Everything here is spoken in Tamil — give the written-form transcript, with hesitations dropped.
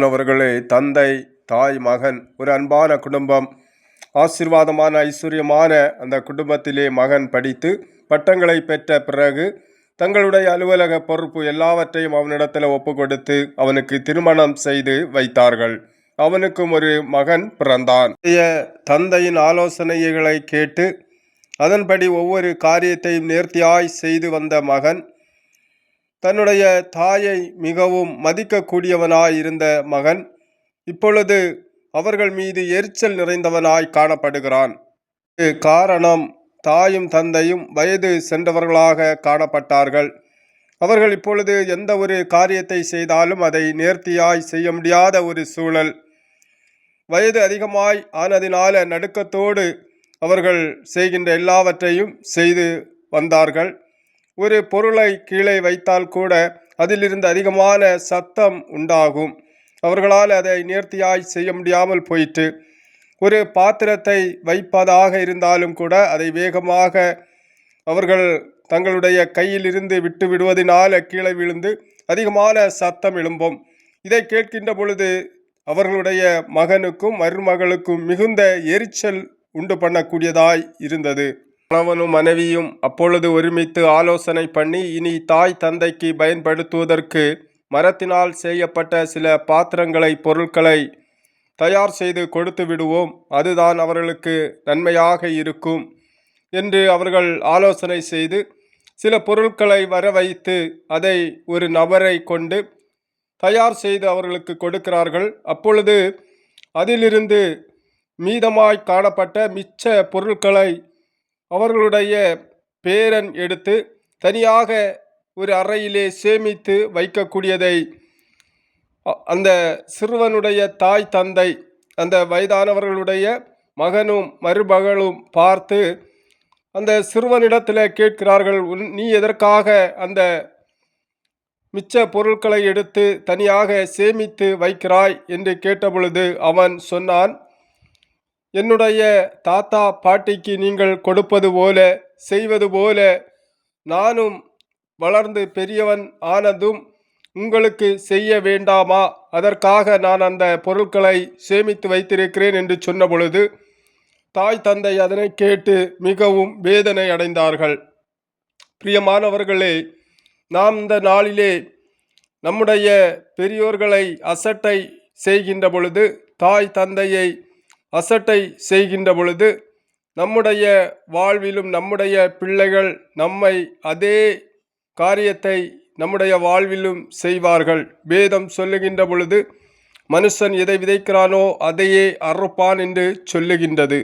அவர்களே, தந்தை, தாய், மகன், ஒரு அன்பான குடும்பம், ஆசீர்வாதமான ஐஸ்வர்யமான அந்த குடும்பத்திலே மகன் படித்து பட்டங்களை பெற்ற பிறகு தங்களுடைய அலுவலக பொறுப்பு எல்லாவற்றையும் அவனிடத்தில் ஒப்பு கொடுத்து அவனுக்கு திருமணம் செய்து வைத்தார்கள். அவனுக்கும் ஒரு மகன் பிறந்தான். தந்தையின் ஆலோசனைகளை கேட்டு அதன்படி ஒவ்வொரு காரியத்தையும் நேர்த்தியாய் செய்து வந்த மகன் தன்னுடைய தாயை மிகவும் மதிக்கக்கூடியவனாய் இருந்த மகன் இப்பொழுது அவர்கள் மீது எரிச்சல் நிறைந்தவனாய் காணப்படுகிறான். காரணம், தாயும் தந்தையும் வயது சென்றவர்களாக காணப்பட்டார்கள். அவர்கள் இப்பொழுது எந்த ஒரு காரியத்தை செய்தாலும் அதை நேர்த்தியாய் செய்ய முடியாத ஒரு சூழல். வயது அதிகமாய் ஆனதினால நடுக்கத்தோடு அவர்கள் செய்கின்ற எல்லாவற்றையும் செய்து வந்தார்கள். ஒரு பொருளை கீழே வைத்தால் கூட அதிலிருந்து அதிகமான சத்தம் உண்டாகும். அவர்களால் அதை நேர்த்தியாய் செய்ய முடியாமல் போயிற்று. ஒரு பாத்திரத்தை வைப்பதாக இருந்தாலும் கூட அதை வேகமாக அவர்கள் தங்களுடைய கையிலிருந்து விட்டு விடுவதனால கீழே விழுந்து அதிகமான சத்தம் எழும்பும். இதை கேட்கின்ற பொழுது அவர்களுடைய மகனுக்கும் மருமகளுக்கும் மிகுந்த எரிச்சல் உண்டு பண்ணக்கூடியதாய் இருந்தது. கணவனும் மனைவியும் அப்பொழுது ஒருமித்து ஆலோசனை பண்ணி, இனி தாய் தந்தைக்கு பயன்படுத்துவதற்கு மரத்தினால் செய்யப்பட்ட சில பாத்திரங்களை, பொருட்களை தயார் செய்து கொடுத்து விடுவோம், அதுதான் அவர்களுக்கு நன்மையாக இருக்கும் என்று அவர்கள் ஆலோசனை செய்து சில பொருட்களை வர வைத்து அதை ஒரு நபரை கொண்டு தயார் செய்து அவர்களுக்கு கொடுக்கிறார்கள். அப்பொழுது அதிலிருந்து மீதமாய் காணப்பட்ட மிச்ச பொருட்களை அவர்களுடைய பேரன் எடுத்து தனியாக ஒரு அறையிலே சேமித்து வைக்கக்கூடியதை அந்த சிறுவனுடைய தாய் தந்தை, அந்த வயதானவர்களுடைய மகனும் மருமகளும் பார்த்து அந்த சிறுவனிடத்தில் கேட்கிறார்கள், நீ எதற்காக அந்த மிச்ச பொருட்களை எடுத்து தனியாக சேமித்து வைக்கிறாய் என்று கேட்டபொழுது அவன் சொன்னான், என்னுடைய தாத்தா பாட்டிக்கு நீங்கள் கொடுப்பது போல செய்வது போல நானும் வளர்ந்து பெரியவன் ஆனதும் உங்களுக்கு செய்ய வேண்டாமா? அதற்காக நான் அந்த பொருட்களை சேமித்து வைத்திருக்கிறேன் என்று சொன்ன பொழுது தாய் தந்தை அதனை கேட்டு மிகவும் வேதனை அடைந்தார்கள். பிரியமானவர்களே, நாம் இந்த நாளிலே நம்முடைய பெரியோர்களை அசட்டை செய்கின்ற பொழுது, தாய் தந்தையை அசட்டை செய்கின்ற பொழுது நம்முடைய வாழ்விலும் நம்முடைய பிள்ளைகள் நம்மை அதே காரியத்தை நம்முடைய வாழ்விலும் செய்வார்கள். வேதம் சொல்லுகின்ற பொழுது மனுஷன் எதை விதைக்கிறானோ அதையே அறுப்பான் என்று சொல்லுகின்றது.